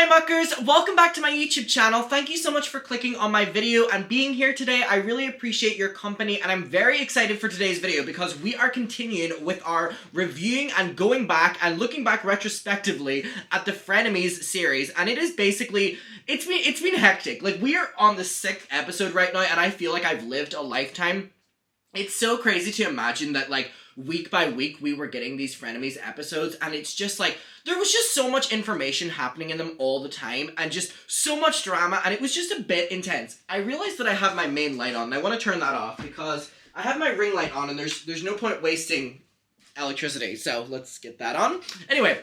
Hi muckers, welcome back to my YouTube channel. Thank you so much for clicking on my video and being here today. I really appreciate your company and I'm very excited for today's video because we are continuing with our reviewing and going back and looking back retrospectively at the Frenemies series, and it is basically, it's been hectic. Like, we are on the 6th episode right now and I feel like I've lived a lifetime. It's so crazy to imagine that, like, week by week we were getting these Frenemies episodes, and it's just like, there was just so much information happening in them all the time, and just so much drama, and it was just a bit intense. I realized that I have my main light on, and I want to turn that off, because I have my ring light on, and there's no point wasting electricity, so let's get that on. Anyway,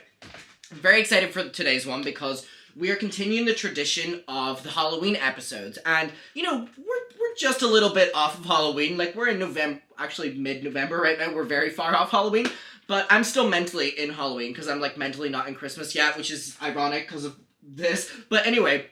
I'm very excited for today's one, because we are continuing the tradition of the Halloween episodes, and, you know, we're just a little bit off of Halloween. Like, we're in November, actually mid-November right now, we're very far off Halloween, but I'm still mentally in Halloween, because I'm, like, mentally not in Christmas yet, which is ironic because of this, but anyway,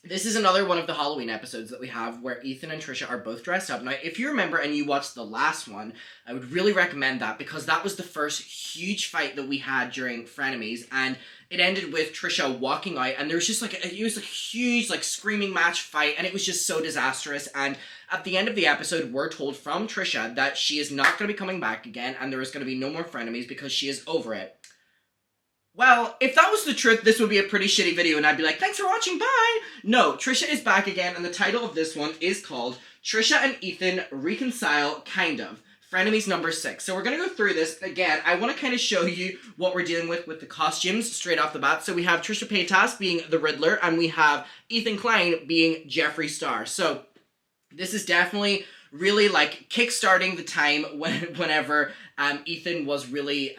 this is another one of the Halloween episodes that we have where Ethan and Trisha are both dressed up. Now, if you remember and you watched the last one, I would really recommend that because that was the first huge fight that we had during Frenemies, and it ended with Trisha walking out, and there was just like, it was a huge, like, screaming match fight, and it was just so disastrous, and at the end of the episode, we're told from Trisha that she is not going to be coming back again, and there is going to be no more Frenemies because she is over it. Well, if that was the truth, this would be a pretty shitty video, and I'd be like, thanks for watching, bye! No, Trisha is back again, and the title of this one is called Trisha and Ethan Reconcile, Kind of. Frenemies number 6. So we're going to go through this. Again, I want to kind of show you what we're dealing with the costumes straight off the bat. So we have Trisha Paytas being the Riddler, and we have Ethan Klein being Jeffree Star. So this is definitely really, like, kickstarting the time whenever Ethan was really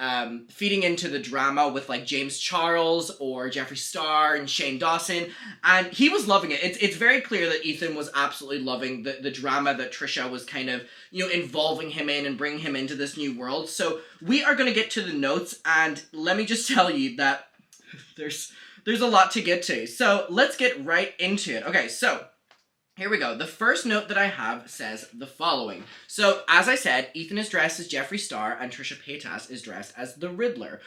feeding into the drama with, like, James Charles or Jeffree Star and Shane Dawson, and he was loving it. It's very clear that Ethan was absolutely loving the drama that Trisha was kind of, you know, involving him in and bringing him into this new world. So we are going to get to the notes, and let me just tell you that there's a lot to get to. So let's get right into it. Okay, so here we go. The first note that I have says the following. So, as I said, Ethan is dressed as Jeffree Star and Trisha Paytas is dressed as the Riddler.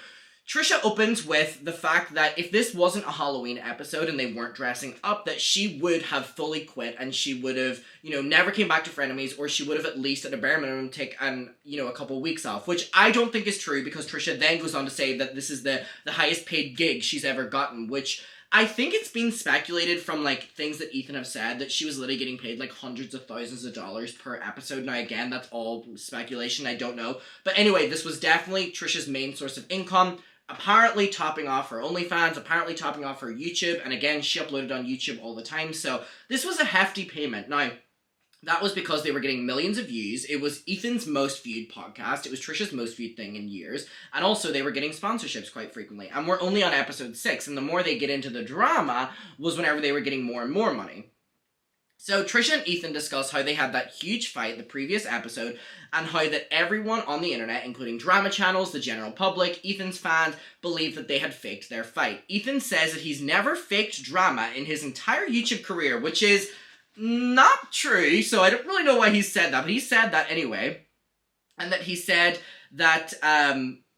Trisha opens with the fact that if this wasn't a Halloween episode and they weren't dressing up, that she would have fully quit and she would have, you know, never came back to Frenemies, or she would have at least at a bare minimum taken, you know, a couple of weeks off, which I don't think is true because Trisha then goes on to say that this is the highest paid gig she's ever gotten, which I think it's been speculated from, like, things that Ethan have said that she was literally getting paid, like, hundreds of thousands of dollars per episode. Now, again, that's all speculation. I don't know. But anyway, this was definitely Trisha's main source of income, apparently topping off her OnlyFans, apparently topping off her YouTube, and again, she uploaded on YouTube all the time. So this was a hefty payment. Now, that was because they were getting millions of views. It was Ethan's most viewed podcast. It was Trisha's most viewed thing in years. And also, they were getting sponsorships quite frequently. And we're only on episode 6. And the more they get into the drama was whenever they were getting more and more money. So Trisha and Ethan discuss how they had that huge fight the previous episode and how that everyone on the internet, including drama channels, the general public, Ethan's fans, believed that they had faked their fight. Ethan says that he's never faked drama in his entire YouTube career, which is not true, so I don't really know why he said that, but he said that anyway. And that he said that,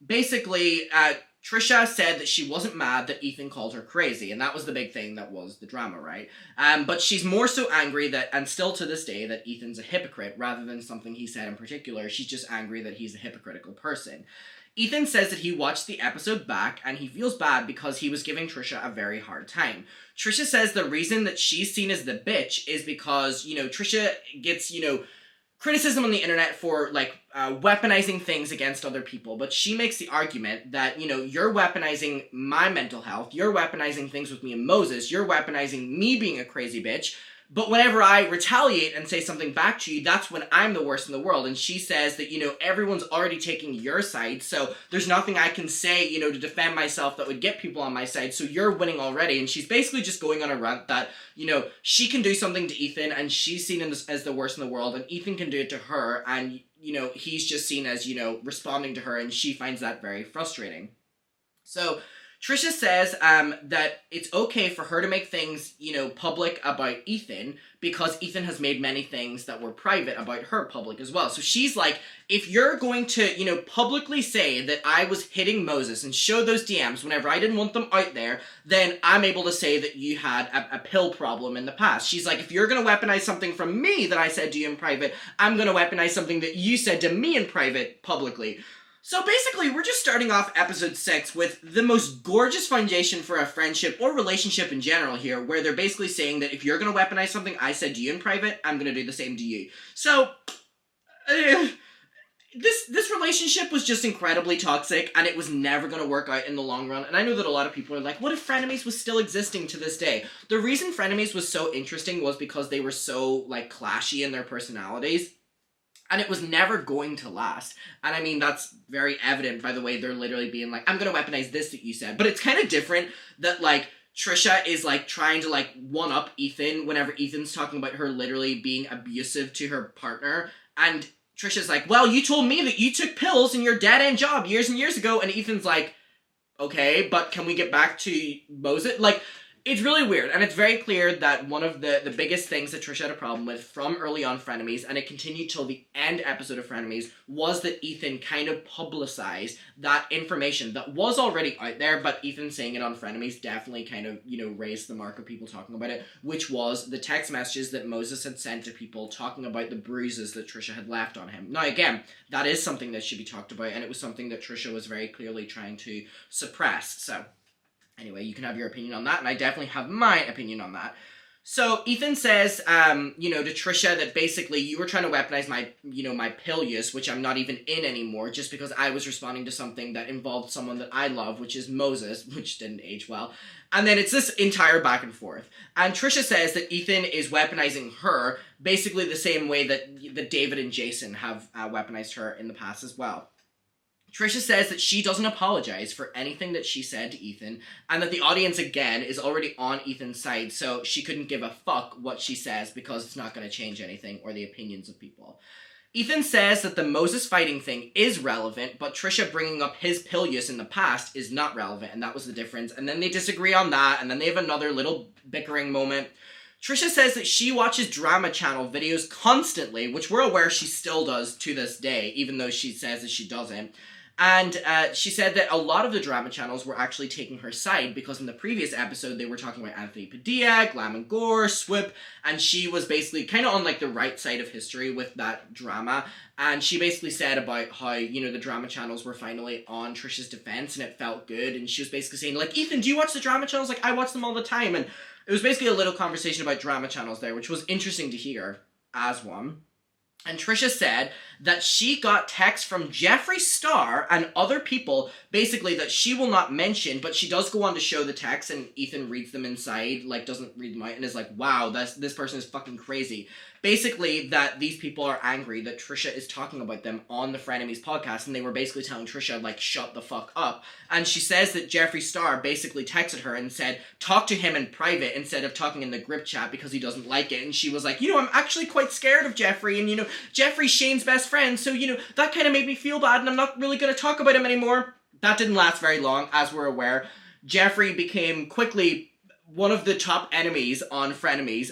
basically, Trisha said that she wasn't mad that Ethan called her crazy, and that was the big thing that was the drama, right? But she's more so angry that, and still to this day, that Ethan's a hypocrite, rather than something he said in particular. She's just angry that he's a hypocritical person. Ethan says that he watched the episode back and he feels bad because he was giving Trisha a very hard time. Trisha says the reason that she's seen as the bitch is because, you know, Trisha gets, you know, criticism on the internet for, like, weaponizing things against other people, but she makes the argument that, you know, you're weaponizing my mental health, you're weaponizing things with me and Moses, you're weaponizing me being a crazy bitch, but whenever I retaliate and say something back to you, that's when I'm the worst in the world. And she says that, you know, everyone's already taking your side, so there's nothing I can say, you know, to defend myself that would get people on my side, so you're winning already. And she's basically just going on a rant that, you know, she can do something to Ethan, and she's seen as the worst in the world, and Ethan can do it to her, and, you know, he's just seen as, you know, responding to her, and she finds that very frustrating. So Trisha says that it's okay for her to make things, public about Ethan because Ethan has made many things that were private about her public as well. So she's like, if you're going to, publicly say that I was hitting Moses and show those DMs whenever I didn't want them out there, then I'm able to say that you had a pill problem in the past. She's like, if you're going to weaponize something from me that I said to you in private, I'm going to weaponize something that you said to me in private publicly. So basically, we're just starting off episode 6 with the most gorgeous foundation for a friendship or relationship in general here, where they're basically saying that if you're going to weaponize something I said to you in private, I'm going to do the same to you. So, this relationship was just incredibly toxic, and it was never going to work out in the long run. And I know that a lot of people are like, what if Frenemies was still existing to this day? The reason Frenemies was so interesting was because they were so, clashy in their personalities. And it was never going to last. And I mean, that's very evident by the way they're literally being like, I'm gonna weaponize this that you said. But it's kind of different that, Trisha is, trying to, one-up Ethan whenever Ethan's talking about her literally being abusive to her partner. And Trisha's like, well, you told me that you took pills in your dead-end job years and years ago. And Ethan's like, okay, but can we get back to Moses? It's really weird, and it's very clear that one of the biggest things that Trisha had a problem with from early on Frenemies, and it continued till the end episode of Frenemies, was that Ethan kind of publicized that information that was already out there, but Ethan saying it on Frenemies definitely kind of, raised the mark of people talking about it, which was the text messages that Moses had sent to people talking about the bruises that Trisha had left on him. Now, again, that is something that should be talked about, and it was something that Trisha was very clearly trying to suppress, so... Anyway, you can have your opinion on that, and I definitely have my opinion on that. So, Ethan says, to Trisha that basically you were trying to weaponize my pill use, which I'm not even in anymore, just because I was responding to something that involved someone that I love, which is Moses, which didn't age well. And then it's this entire back and forth. And Trisha says that Ethan is weaponizing her basically the same way that David and Jason have weaponized her in the past as well. Trisha says that she doesn't apologize for anything that she said to Ethan, and that the audience, again, is already on Ethan's side, so she couldn't give a fuck what she says because it's not going to change anything or the opinions of people. Ethan says that the Moses fighting thing is relevant, but Trisha bringing up his pill use in the past is not relevant, and that was the difference. And then they disagree on that, and then they have another little bickering moment. Trisha says that she watches drama channel videos constantly, which we're aware she still does to this day, even though she says that she doesn't. And she said that a lot of the drama channels were actually taking her side because in the previous episode they were talking about Anthony Padilla, Glam and Gore, Swip, and she was basically kind of on the right side of history with that drama. And she basically said about how, the drama channels were finally on Trisha's defense and it felt good. And she was basically saying, Ethan, do you watch the drama channels? I watch them all the time. And it was basically a little conversation about drama channels there, which was interesting to hear as one. And Trisha said that she got texts from Jeffree Star and other people, basically that she will not mention, but she does go on to show the texts, and Ethan reads them inside, doesn't read them out, and is like, wow, this person is fucking crazy. Basically, that these people are angry that Trisha is talking about them on the Frenemies podcast, and they were basically telling Trisha, shut the fuck up. And she says that Jeffree Star basically texted her and said, talk to him in private instead of talking in the group chat because he doesn't like it. And she was like, I'm actually quite scared of Jeffree, and Jeffree's Shane's best friend, so that kind of made me feel bad, and I'm not really going to talk about him anymore. That didn't last very long, as we're aware. Jeffree became quickly one of the top enemies on Frenemies.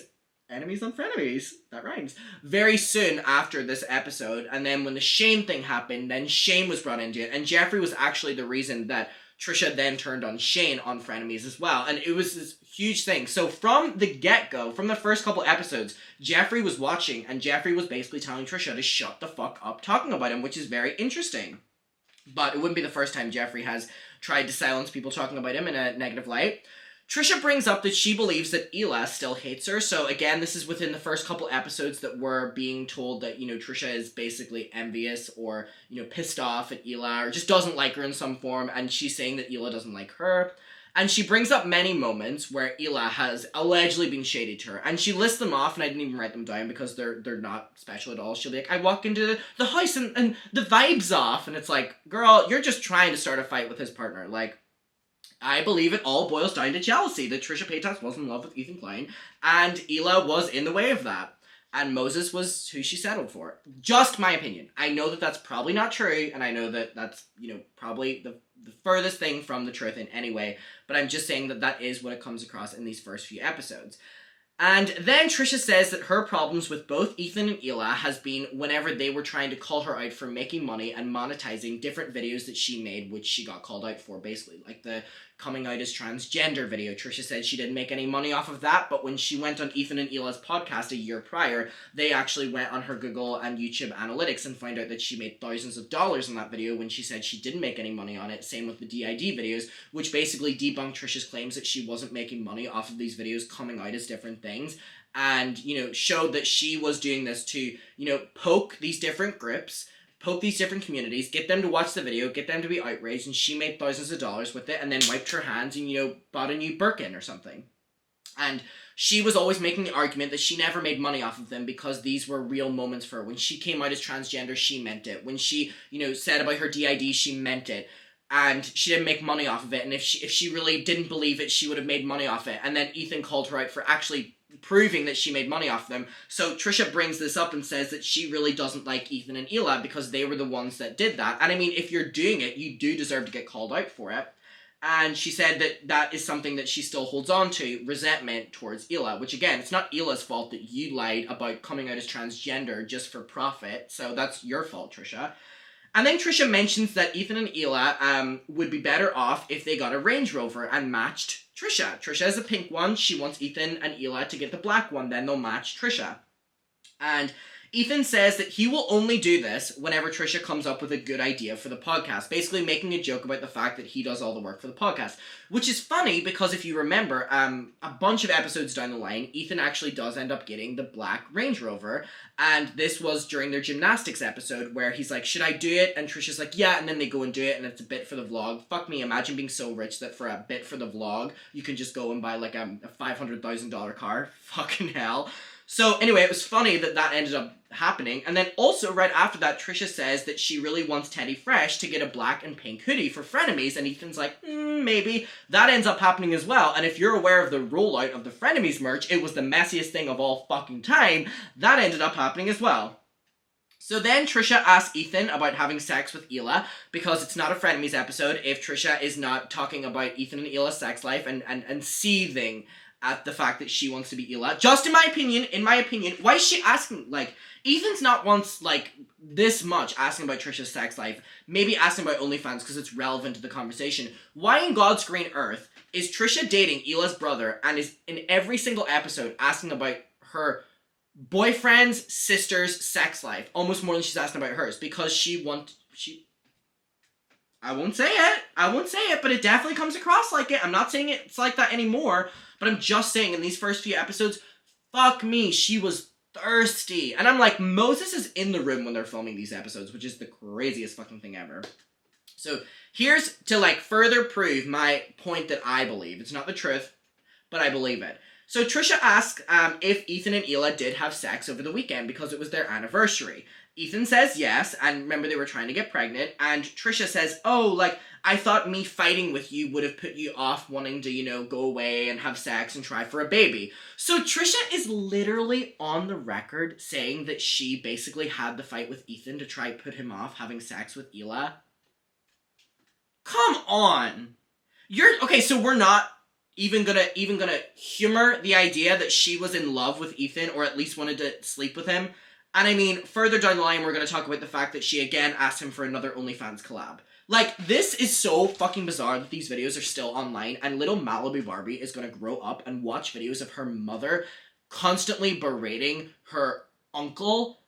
Enemies on Frenemies. That rhymes. Very soon after this episode, and then when the Shane thing happened, then Shane was brought into it, and Jeffree was actually the reason that Trisha then turned on Shane on Frenemies as well, and it was this huge thing. So from the get-go, from the first couple episodes, Jeffree was watching, and Jeffree was basically telling Trisha to shut the fuck up talking about him, which is very interesting. But it wouldn't be the first time Jeffree has tried to silence people talking about him in a negative light. Trisha brings up that she believes that Hila still hates her. So again, this is within the first couple episodes that we're being told that, Trisha is basically envious or, pissed off at Hila or just doesn't like her in some form. And she's saying that Hila doesn't like her. And she brings up many moments where Hila has allegedly been shady to her. And she lists them off, and I didn't even write them down because they're not special at all. She'll be like, I walk into the house and the vibe's off. And it's like, girl, you're just trying to start a fight with his partner. I believe it all boils down to jealousy, that Trisha Paytas was in love with Ethan Klein, and Hila was in the way of that. And Moses was who she settled for. Just my opinion. I know that that's probably not true, and I know that that's, probably the furthest thing from the truth in any way, but I'm just saying that that is what it comes across in these first few episodes. And then Trisha says that her problems with both Ethan and Hila has been whenever they were trying to call her out for making money and monetizing different videos that she made, which she got called out for, basically. Like the coming out as transgender video. Trisha said she didn't make any money off of that, but when she went on Ethan and Hila's podcast a year prior, they actually went on her Google and YouTube analytics and found out that she made thousands of dollars on that video when she said she didn't make any money on it. Same with the DID videos, which basically debunked Trisha's claims that she wasn't making money off of these videos coming out as different things, and, you know, showed that she was doing this to, you know, poke these different groups, poke these different communities, get them to watch the video, get them to be outraged, and she made thousands of dollars with it, and then wiped her hands and, you know, bought a new Birkin or something. And she was always making the argument that she never made money off of them because these were real moments for her. When she came out as transgender, she meant it. When she, you know, said about her DID, she meant it. And she didn't make money off of it, and if she really didn't believe it, she would have made money off it. And then Ethan called her out for actually proving that she made money off them. So Trisha brings this up and says that she really doesn't like Ethan and Hila because they were the ones that did that. And I mean, if you're doing it, you do deserve to get called out for it. And she said that that is something that she still holds on to, resentment towards Hila, which again, it's not Hila's fault that you lied about coming out as transgender just for profit. So that's your fault, Trisha. And then Trisha mentions that Ethan and Hila would be better off if they got a Range Rover and matched Trisha. Trisha has a pink one. She wants Ethan and Hila to get the black one. Then they'll match Trisha. And Ethan says that he will only do this whenever Trisha comes up with a good idea for the podcast, basically making a joke about the fact that he does all the work for the podcast, which is funny because if you remember, a bunch of episodes down the line, Ethan actually does end up getting the black Range Rover, and this was during their gymnastics episode where he's like, should I do it? And Trisha's like, yeah, and then they go and do it, and it's a bit for the vlog. Fuck me, imagine being so rich that for a bit for the vlog, you can just go and buy like a $500,000 car. Fucking hell. So anyway, it was funny that that ended up happening. And then also right after that, Trisha says that she really wants Teddy Fresh to get a black and pink hoodie for Frenemies. And Ethan's like, maybe. That ends up happening as well. And if you're aware of the rollout of the Frenemies merch, it was the messiest thing of all fucking time. That ended up happening as well. So then Trisha asks Ethan about having sex with Hila because it's not a Frenemies episode if Trisha is not talking about Ethan and Hila's sex life and seething at the fact that she wants to be Hila. Just in my opinion, why is she asking, like, Ethan's not once, like, this much asking about Trisha's sex life, maybe asking about OnlyFans because it's relevant to the conversation. Why in God's green earth is Trisha dating Hila's brother and is in every single episode asking about her boyfriend's sister's sex life, almost more than she's asking about hers, because I won't say it, but it definitely comes across like it. I'm not saying it's like that anymore, but I'm just saying in these first few episodes, fuck me, she was thirsty. And I'm like, Moses is in the room when they're filming these episodes, which is the craziest fucking thing ever. So here's to, like, further prove my point that I believe. It's not the truth, but I believe it. So Trisha asks if Ethan and Hila did have sex over the weekend because it was their anniversary. Ethan says yes, and remember they were trying to get pregnant, and Trisha says, oh, like, I thought me fighting with you would have put you off wanting to, you know, go away and have sex and try for a baby. So Trisha is literally on the record saying that she basically had the fight with Ethan to try put him off having sex with Hila. Come on! Okay, so we're not even gonna humor the idea that she was in love with Ethan, or at least wanted to sleep with him. And I mean, further down the line, we're going to talk about the fact that she again asked him for another OnlyFans collab. Like, this is so fucking bizarre that these videos are still online, and little Malibu Barbie is going to grow up and watch videos of her mother constantly berating her uncle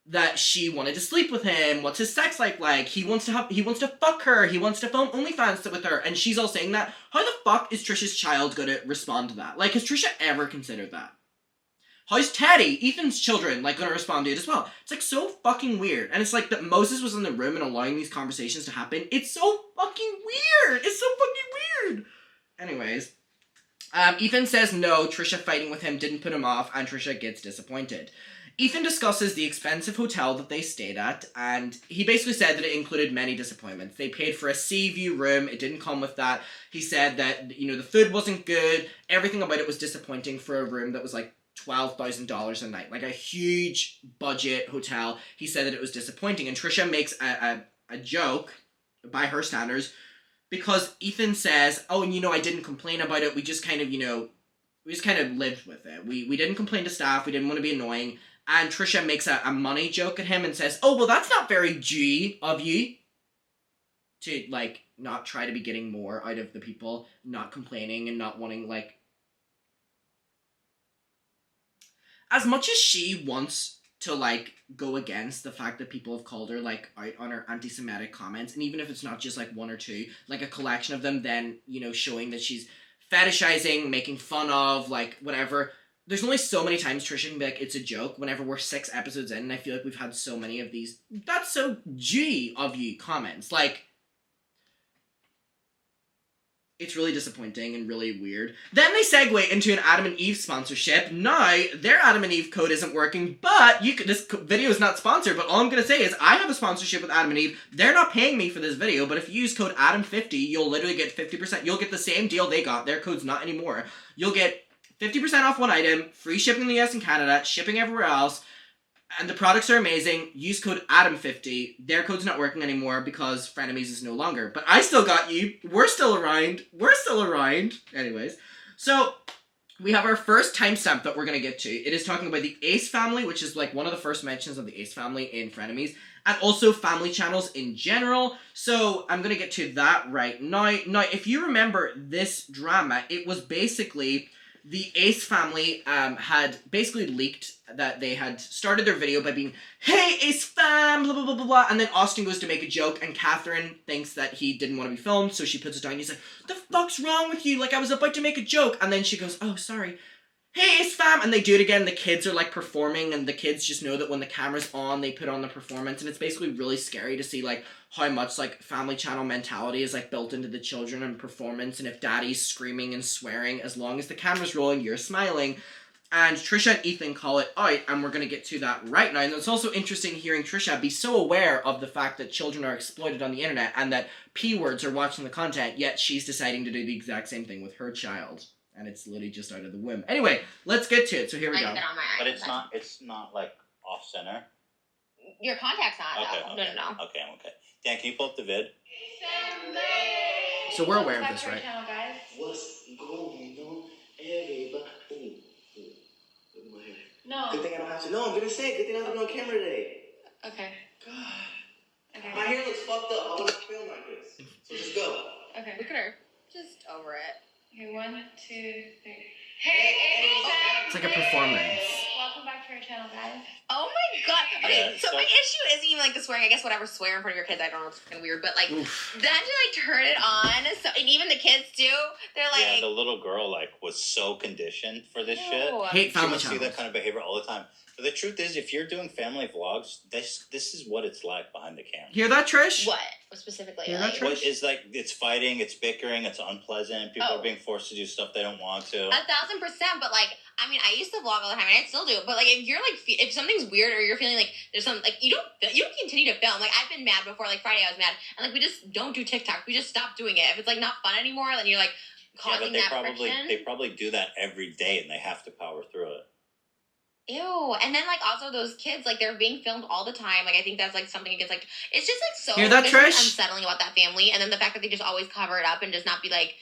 that she wanted to sleep with him. What's his sex life like? He wants to fuck her. He wants to film OnlyFans with her. And she's all saying that. How the fuck is Trisha's child going to respond to that? Like, has Trisha ever considered that? How's Teddy, Ethan's children, like, gonna respond to it as well? It's, like, so fucking weird. And it's like that Moses was in the room and allowing these conversations to happen. It's so fucking weird. It's so fucking weird. Anyways, Ethan says no, Trisha fighting with him didn't put him off, and Trisha gets disappointed. Ethan discusses the expensive hotel that they stayed at, and he basically said that it included many disappointments. They paid for a sea view room, it didn't come with that. He said that, you know, the food wasn't good, everything about it was disappointing for a room that was, like, $12,000 a night, like a huge budget hotel. He said that it was disappointing, and Trisha makes a joke, by her standards, because Ethan says, oh, and you know, I didn't complain about it. We just kind of, you know, we just kind of lived with it. We didn't complain to staff. We didn't want to be annoying. And Trisha makes a money joke at him and says, oh, well, that's not very G of you. To, like, not try to be getting more out of the people, not complaining and not wanting, like... As much as she wants to, like, go against the fact that people have called her, like, out on her anti-Semitic comments, and even if it's not just, like, one or two, like, a collection of them, then, you know, showing that she's fetishizing, making fun of, like, whatever... There's only so many times Trisha can be like, it's a joke, whenever we're 6 episodes in, and I feel like we've had so many of these, that's so G of you comments. Like, it's really disappointing and really weird. Then they segue into an Adam and Eve sponsorship. Now, their Adam and Eve code isn't working, but this video is not sponsored, but all I'm gonna say is I have a sponsorship with Adam and Eve. They're not paying me for this video, but if you use code Adam50, you'll literally get 50%. You'll get the same deal they got. Their code's not anymore. You'll get 50% off one item, free shipping in the US and Canada, shipping everywhere else, and the products are amazing. Use code Adam50. Their code's not working anymore because Frenemies is no longer. But I still got you. We're still around. We're still around. Anyways, so we have our first timestamp that we're going to get to. It is talking about the Ace family, which is like one of the first mentions of the Ace family in Frenemies, and also family channels in general. So I'm going to get to that right now. Now, if you remember this drama, it was basically... The Ace family had basically leaked that they had started their video by being, hey, Ace fam, blah, blah, blah, blah, blah. And then Austin goes to make a joke, and Catherine thinks that he didn't want to be filmed, so she puts it down. He's like, the fuck's wrong with you? Like, I was about to make a joke. And then she goes, oh, sorry. Hey, Ace fam. And they do it again. The kids are, like, performing, and the kids just know that when the camera's on, they put on the performance. And it's basically really scary to see, like, how much, like, family channel mentality is, like, built into the children and performance, and if daddy's screaming and swearing, as long as the camera's rolling, you're smiling. And Trisha and Ethan call it out, and we're gonna get to that right now. And it's also interesting hearing Trisha be so aware of the fact that children are exploited on the internet, and that P-words are watching the content, yet she's deciding to do the exact same thing with her child. And it's literally just out of the whim. Anyway, let's get to it, so here we go. But it's not, like, off-center? Your contact's not, okay, though. Okay. No. Okay, I'm okay. Dan, can you pull up the vid? So we're aware of this, right? What's going on, everybody? Look at my hair. No. Good thing I don't have to. No, I'm gonna say it. Good thing I don't have to be on camera today. Okay. God. Okay. My hair looks fucked up. I want to film like this. So just go. Okay. Look at her. Just over it. Okay, 1, 2, 3. It's like a performance. Welcome back to our channel, guys. Oh my god. Okay, Yeah, so my issue isn't even like the swearing. I guess whatever, swear in front of your kids, I don't know, it's kind of weird. But like, Oof. then to like turn it on, so, and even the kids do, they're like... Yeah, the little girl, like, was so conditioned for this shit. Hate She family would see channels. that kind of behavior all the time. But the truth is, if you're doing family vlogs, this is what it's like behind the camera. Hear that, Trish? What? Specifically? Yeah, like, that's What is like, it's fighting, it's bickering, it's unpleasant, people are being forced to do stuff they don't want to. 1000%, but like, I mean, I used to vlog all the time, and I still do. But like, if you're like, if something's weird or you're feeling like there's some like you don't continue to film. Like I've been mad before. Like Friday, I was mad, and like we just don't do TikTok. We just stop doing it. If it's like not fun anymore, then you're like causing yeah, but friction. they probably do that every day, and they have to power through it. Ew. And then like also those kids, like they're being filmed all the time. Like I think that's like something against like it's just like so Hear that, Trish? unsettling about that family. And then the fact that they just always cover it up and just not be like,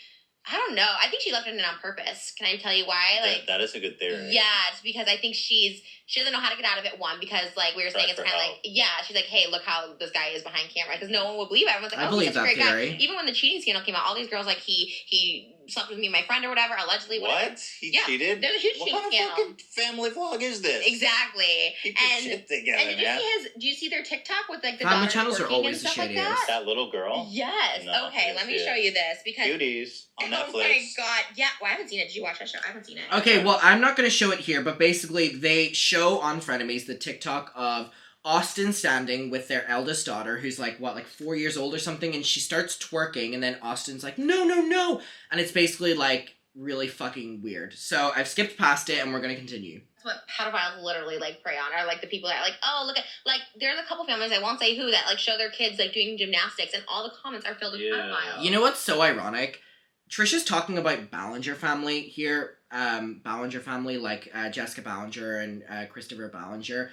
I don't know. I think she left it in on purpose. Can I tell you why? Like that is a good theory. Yeah, it's because I think she doesn't know how to get out of it. One, because like we were saying, it's kind of like she's like, hey, look how this guy is behind camera, because no one would believe it. Everyone's like, I oh, believe he's such a that great theory. guy. Even when the cheating scandal came out, all these girls like he slept with me and my friend or whatever, allegedly. Whatever. What? He cheated? There's a huge what cheating kind scandal. of fucking family vlog is this? Exactly. Keep your shit together, and man. do you see their TikTok with like the Family daughters channels are working always and stuff the like shittiest. that? That little girl? Yes. No, okay, let me show you this because Cuties on Netflix. Oh my god. Yeah. Well, I haven't seen it. Did you watch that show? I haven't seen it. Okay, well, I'm not going to show it here, but basically they show on Frenemies the TikTok of Austin standing with their eldest daughter, who's like, 4 years old or something, and she starts twerking, and then Austin's like, no, no, no, and it's basically, like, really fucking weird. So I've skipped past it, and we're going to continue. That's what pedophiles literally, like, prey on, are, like, the people that are like, oh, look at, like, there's a couple families, I won't say who, that, like, show their kids, like, doing gymnastics, and all the comments are filled with pedophiles. You know what's so ironic? Trisha's talking about Ballinger family here. Ballinger family, like Jessica Ballinger and Christopher Ballinger,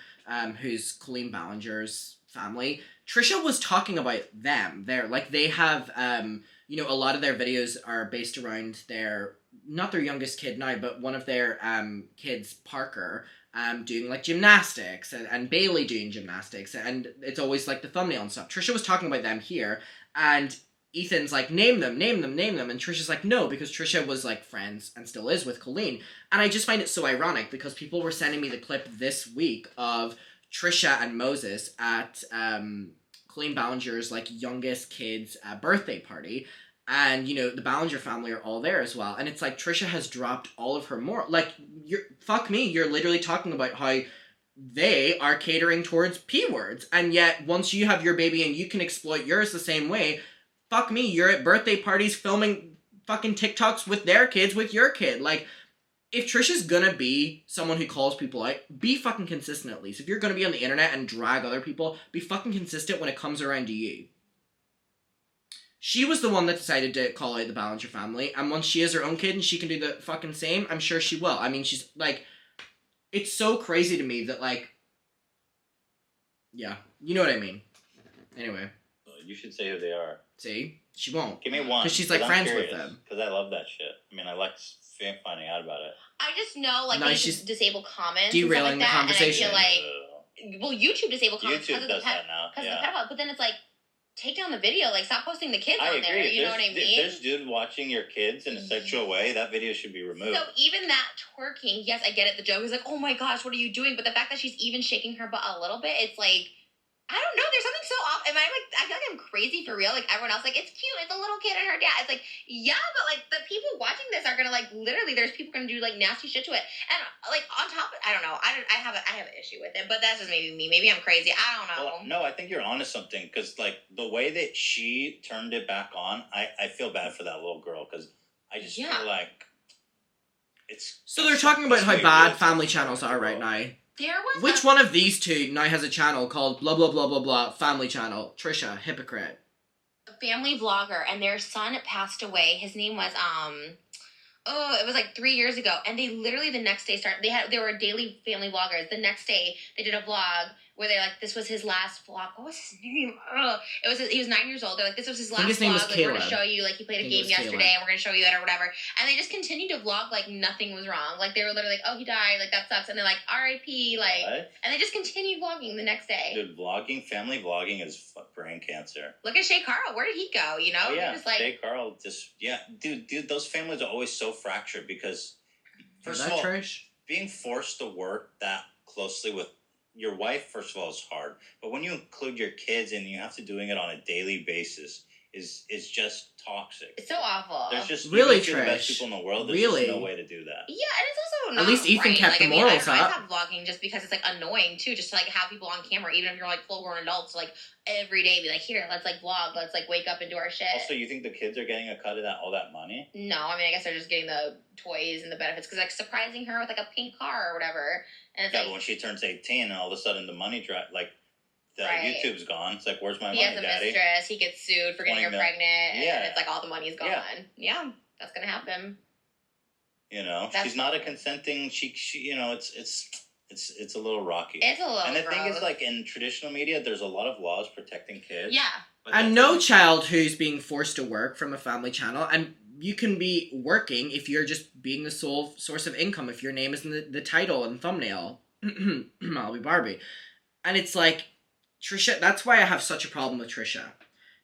who's Colleen Ballinger's family. Trisha was talking about them there. Like, they have you know, a lot of their videos are based around not their youngest kid now, but one of their kids, Parker, doing like gymnastics and Bailey doing gymnastics, and it's always like the thumbnail and stuff. Trisha was talking about them here, and Ethan's like, name them, and Trisha's like, no, because Trisha was like friends and still is with Colleen. And I just find it so ironic because people were sending me the clip this week of Trisha and Moses at Colleen Ballinger's like youngest kid's birthday party. And, you know, the Ballinger family are all there as well. And it's like Trisha has dropped all of her like, fuck me, you're literally talking about how they are catering towards P words. And yet, once you have your baby and you can exploit yours the same way, fuck me, you're at birthday parties filming fucking TikToks with their kids with your kid. Like, if Trisha's gonna be someone who calls people out, be fucking consistent at least. If you're gonna be on the internet and drag other people, be fucking consistent when it comes around to you. She was the one that decided to call out the Ballinger family, and once she has her own kid and she can do the fucking same, I'm sure she will. I mean, she's, like, it's so crazy to me that, like, yeah, you know what I mean. Anyway. You should say who they are. See? She won't. Give me one. Because she's, like, friends with them. Because I love that shit. I mean, I like finding out about it. I just know, like, they just disable comments derailing and stuff like the conversation. And I feel like, well, YouTube disable comments YouTube does that now. Because of the pedophile. But then it's like, take down the video. Like, stop posting the kids on there. You know what I mean? There's dude watching your kids in a sexual way. That video should be removed. So even that twerking, yes, I get it. The joke is like, oh my gosh, what are you doing? But the fact that she's even shaking her butt a little bit, it's like, I don't know. There's something so off. Am I like? I feel like I'm crazy for real. Like everyone else, like it's cute. It's a little kid and her dad. It's like, yeah, but like the people watching this are gonna like literally. There's people gonna do like nasty shit to it, and like on top of, I don't know. I have an issue with it, but that's just maybe me. Maybe I'm crazy. I don't know. Well, no, I think you're onto something because like the way that she turned it back on, I feel bad for that little girl because I just feel like it's. So they're talking about how bad family channels are right now. Which one of these two now has a channel called blah blah blah blah blah family channel? Trisha, hypocrite. A family vlogger, and their son passed away. His name was it was like 3 years ago, and they literally the next day they were daily family vloggers. The next day they did a vlog where they're like, this was his last vlog. What was his name? He was 9 years old. They're like, this was his last vlog. Like, we're gonna show you, like, he played a game yesterday, and we're gonna show you it or whatever. And they just continued to vlog like nothing was wrong. Like they were literally like, oh, he died, like that sucks. And they're like, R.I.P. Like, what? And they just continued vlogging the next day. Dude, family vlogging is brain cancer. Look at Shay Carl. Where did he go? You know? Oh, yeah, just like, Shay Carl dude, those families are always so fractured because first of all, being forced to work that closely with your wife, first of all, is hard. But when you include your kids and you have to doing it on a daily basis, is just toxic. It's so awful. There's just really the best people in the world. There's just no way to do that. Yeah, and it's also not at least Ethan kept the morals up. I stop vlogging just because it's like annoying too, just to like have people on camera, even if you're like full grown adults, like every day be like, here, let's like vlog, let's like wake up and do our shit. Also, you think the kids are getting a cut of all that money? No, I mean I guess they're just getting the toys and the benefits because like surprising her with like a pink car or whatever. And it's but when she turns 18 and all of a sudden the money like. YouTube's gone. It's like, where's my money, Daddy? He has a mistress. He gets sued for getting her pregnant. And it's like all the money's gone. Yeah, that's gonna happen. You know, she's not a consenting. She. You know, it's a little rocky. It's a little. And the thing is, like in traditional media, there's a lot of laws protecting kids. Yeah. And no child who's being forced to work from a family channel, and you can be working if you're just being the sole source of income. If your name is in the title and thumbnail, I'll be Barbie, and it's like. Trisha, that's why I have such a problem with Trisha.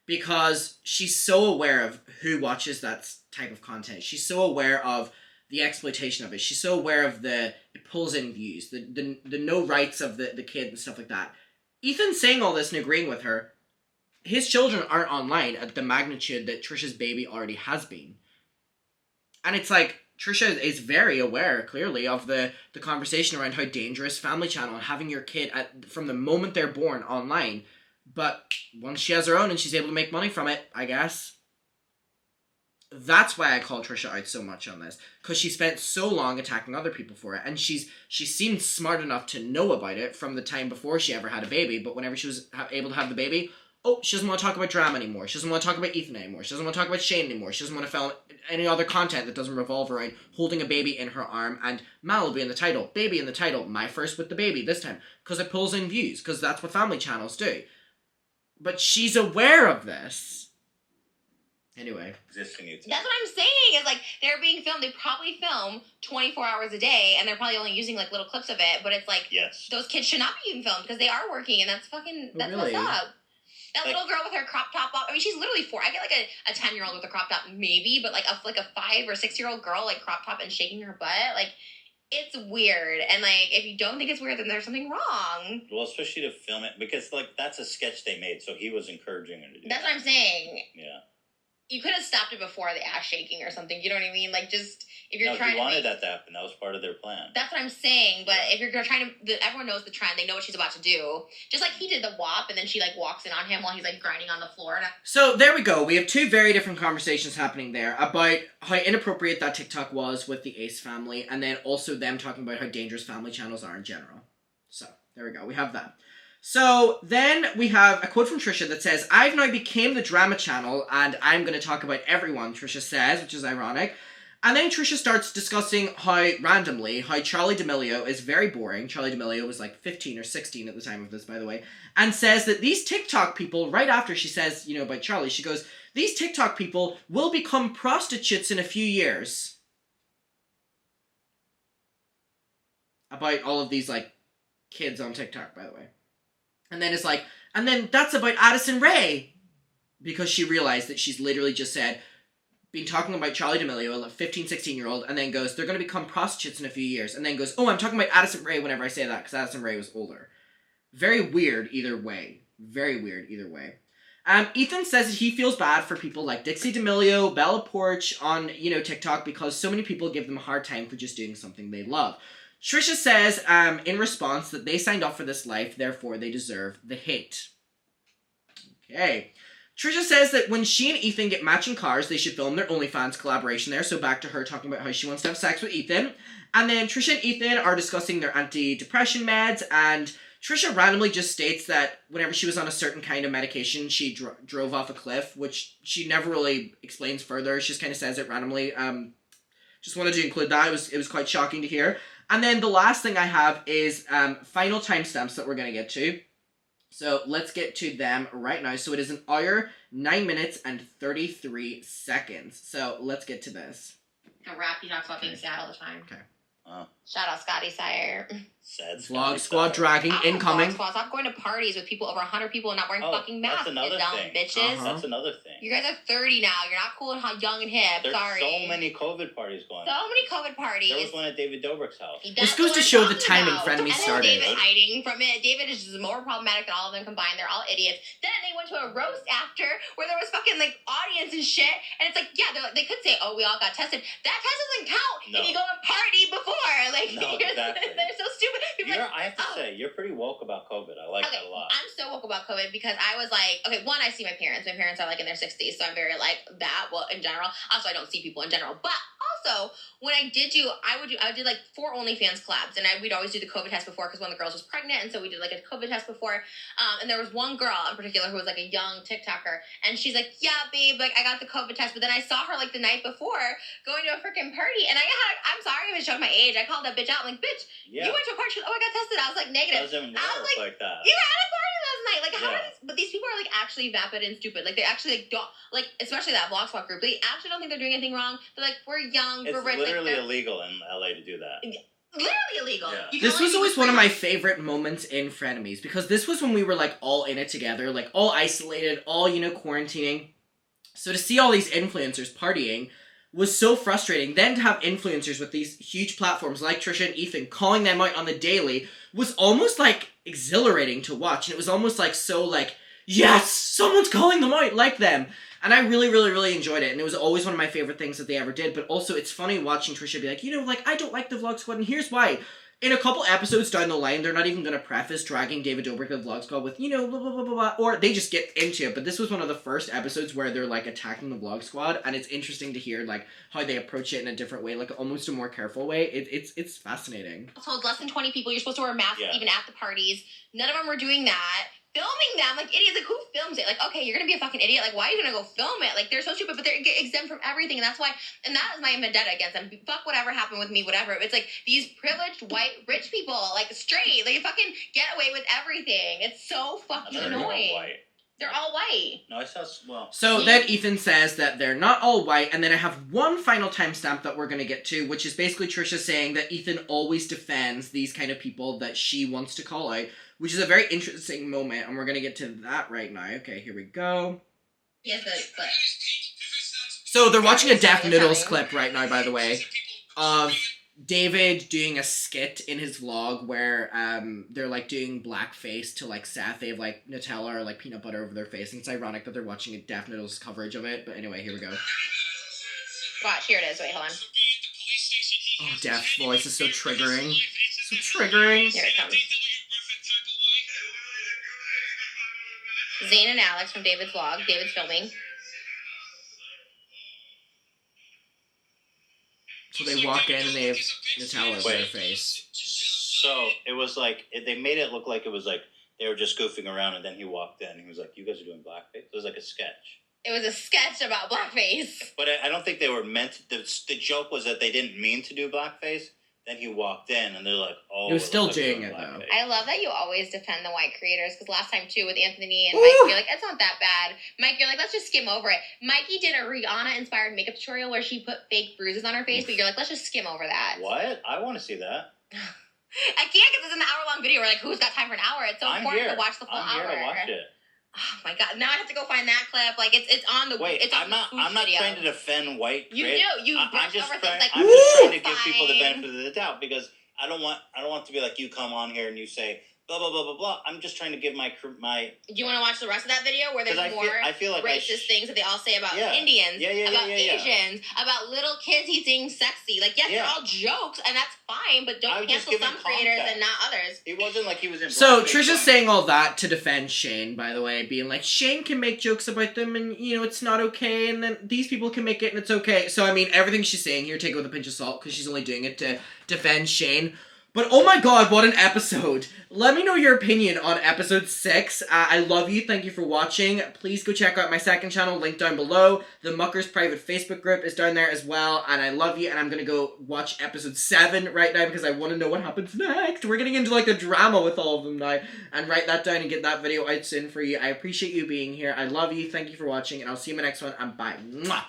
Because she's so aware of who watches that type of content. She's so aware of the exploitation of it. She's so aware of it pulls in views, the no rights of the kid and stuff like that. Ethan's saying all this and agreeing with her. His children aren't online at the magnitude that Trisha's baby already has been. And it's like, Trisha is very aware, clearly, of the conversation around how dangerous family channel and having your kid from the moment they're born online. But once she has her own and she's able to make money from it, I guess. That's why I call Trisha out so much on this. Because she spent so long attacking other people for it. And she seemed smart enough to know about it from the time before she ever had a baby. But whenever she was able to have the baby... Oh, she doesn't want to talk about drama anymore. She doesn't want to talk about Ethan anymore. She doesn't want to talk about Shane anymore. She doesn't want to film any other content that doesn't revolve around holding a baby in her arm and Malibu in the title. Baby in the title. My first with the baby this time. Because it pulls in views. Because that's what family channels do. But she's aware of this. Anyway. Existing YouTube. That's what I'm saying, is like, they're being filmed. They probably film 24 hours a day, and they're probably only using like little clips of it, but it's like, yes, those kids should not be being filmed because they are working, and that's fucking, that's really? messed up. That like, little girl with her crop top off. I mean, she's literally 4. I get like a 10-year-old with a crop top, maybe, but like a 5 or 6-year-old girl, like crop top and shaking her butt, like, it's weird. And like, if you don't think it's weird, then there's something wrong. Well, especially to film it, because like that's a sketch they made, so he was encouraging her to do. That's what I'm saying. Yeah. You could have stopped it before the ass shaking or something. You know what I mean? Like, just, if you're No, trying he to wanted that to happen. That was part of their plan. That's what I'm saying. But if you're trying to, everyone knows the trend. They know what she's about to do. Just like he did the WAP, and then she like walks in on him while he's like grinding on the floor. So there we go. We have 2 very different conversations happening there about how inappropriate that TikTok was with the Ace family, and then also them talking about how dangerous family channels are in general. So there we go. We have that. So then we have a quote from Trisha that says, "I've now became the drama channel and I'm going to talk about everyone," Trisha says, which is ironic. And then Trisha starts discussing randomly, how Charli D'Amelio is very boring. Charli D'Amelio was like 15 or 16 at the time of this, by the way. And says that these TikTok people, right after she says, you know, about Charli, she goes, "These TikTok people will become prostitutes in a few years." About all of these, like, kids on TikTok, by the way. And then it's like, and then that's about Addison Rae. Because she realized that she's literally just said, been talking about Charli D'Amelio, a 15, 16-year-old, and then goes, "They're going to become prostitutes in a few years." And then goes, "Oh, I'm talking about Addison Rae whenever I say that, because Addison Rae was older." Very weird either way. Very weird either way. Ethan says that he feels bad for people like Dixie D'Amelio, Bella Poarch on, you know, TikTok, because so many people give them a hard time for just doing something they love. Trisha says, in response, that they signed up for this life, therefore they deserve the hate. Okay. Trisha says that when she and Ethan get matching cars, they should film their OnlyFans collaboration there. So back to her talking about how she wants to have sex with Ethan. And then Trisha and Ethan are discussing their anti-depression meds, and Trisha randomly just states that whenever she was on a certain kind of medication, she drove off a cliff, which she never really explains further. She just kind of says it randomly. Just wanted to include that. It was quite shocking to hear. And then the last thing I have is final timestamps that we're going to get to. So let's get to them right now. So it is 1 hour, 9 minutes, and 33 seconds. So let's get to this. A rap, he talks about being sad all the time. Okay. Shout out Scotty Sire. Sad Vlog Squad dragging incoming. Vlog Squad. Stop going to parties with people over 100 people and not wearing fucking masks. That's another dumb thing. Bitches. That's another thing. You guys are 30 now. You're not cool and young and hip. There's Sorry. so many COVID parties going on. So many COVID parties. There was one at David Dobrik's house. This goes to show the timing Frenemies started. And David hiding from it. David is just more problematic than all of them combined. They're all idiots. Then they went to a roast after where there was fucking like audience and shit. And it's like, yeah, they could say, "Oh, we all got tested." That test doesn't count if you go and party before. Like, no, exactly. They're so stupid. I have to say, you're pretty woke about COVID. I like that a lot. I'm so woke about COVID because I was like, okay, one, I see my parents. My parents are like in their 60s, so I'm very like that. Well, in general, also I don't see people in general, but also when I did like 4 OnlyFans collabs, and we'd always do the COVID test before because one of the girls was pregnant, and so we did like a COVID test before. And there was one girl in particular who was like a young TikToker, and she's like, "Yeah, babe, like I got the COVID test," but then I saw her like the night before going to a freaking party, and I'm sorry if it showed my age. I called that bitch out. I'm like, "Bitch, you went to a party." She was, "Oh, I got tested." I was like, negative. Doesn't work I was like that. You were at a party last night. Like, how are these? But these people are like actually vapid and stupid. Like, they actually like don't like, especially that Vlog Squad group. They actually don't think they're doing anything wrong. They're like, "We're young, we're rich." It's literally illegal in LA to do that. Literally illegal. Yeah. This was always one of my favorite moments in Frenemies, because this was when we were like all in it together, like all isolated, all, you know, quarantining. So to see all these influencers partying was so frustrating. Then to have influencers with these huge platforms like Trisha and Ethan calling them out on the daily was almost like exhilarating to watch. And it was almost like so like, yes, someone's calling them out like them. And I really, really, really enjoyed it. And it was always one of my favorite things that they ever did. But also, it's funny watching Trisha be like, you know, like, I don't like the Vlog Squad, and here's why. In a couple episodes down the line, they're not even going to preface dragging David Dobrik of the Vlog Squad with, you know, blah, blah, blah, blah, blah. Or they just get into it. But this was one of the first episodes where they're, like, attacking the Vlog Squad. And it's interesting to hear, like, how they approach it in a different way. Like, almost a more careful way. It's fascinating. I told less than 20 people you're supposed to wear masks even at the parties. None of them were doing that. Filming them like idiots. Like, who films it? Like, okay, you're gonna be a fucking idiot. Like, why are you gonna go film it? Like, they're so stupid, but they're exempt from everything, and that's why. And that is my vendetta against them. Fuck whatever happened with me, whatever. It's like these privileged white rich people, like straight, they fucking get away with everything. It's so fucking annoying. White. They're all white. No, I saw, well... So then Ethan says that they're not all white, and then I have one final timestamp that we're going to get to, which is basically Trisha saying that Ethan always defends these kind of people that she wants to call out, which is a very interesting moment, and we're going to get to that right now. Okay, here we go. Yes, but... So they're watching a Deaf Noodles clip right now, by the way, of David doing a skit in his vlog where they're like doing blackface to like Seth. They have like Nutella or like peanut butter over their face, and it's ironic that they're watching a Deaf Noodles coverage of it. But anyway, here we go. Watch, here it is. Wait, hold on. Oh, Def's voice is so triggering. So triggering. Here it comes. Zane and Alex from David's vlog. David's filming. So they walk in and they have Nutella over their face. So it was like, they made it look like it was like they were just goofing around, and then he walked in and he was like, you guys are doing blackface? It was like a sketch. It was a sketch about blackface. But I don't think they were meant to, the joke was that they didn't mean to do blackface. Then he walked in and they're like, oh. He was still doing it though. I love that you always defend the white creators, because last time too with Anthony and Mike, you're like, it's not that bad. Mike, you're like, let's just skim over it. Mikey did a Rihanna-inspired makeup tutorial where she put fake bruises on her face, but you're like, let's just skim over that. What? I want to see that. I can't, because it's an hour-long video. We're like, who's got time for an hour? It's so important to watch the full hour. I'm here to watch it. Oh my god! Now I have to go find that clip. Like it's on the. Wait, it's on I'm not video. trying to defend white. You do. You brush over things like. I'm just trying to give people the benefit of the doubt, because I don't want to be like, you come on here and you say blah blah blah blah blah. I'm just trying to give my. Do you want to watch the rest of that video where there's more I feel like racist things that they all say about Indians, about Asians, about little kids he's being sexy? Like yes, they're all jokes, and that's fine, but don't cancel some creators and not others. It wasn't like he was in. So Trisha's saying all that to defend Shane, by the way, being like, Shane can make jokes about them, and you know it's not okay, and then these people can make it, and it's okay. So I mean, everything she's saying here, take it with a pinch of salt, because she's only doing it to defend Shane. But oh my god, what an episode. Let me know your opinion on episode 6. I love you. Thank you for watching. Please go check out my second channel, link down below. The Muckers private Facebook group is down there as well. And I love you. And I'm going to go watch episode 7 right now because I want to know what happens next. We're getting into like a drama with all of them now. And write that down and get that video out soon for you. I appreciate you being here. I love you. Thank you for watching. And I'll see you in my next one. And bye. Mwah.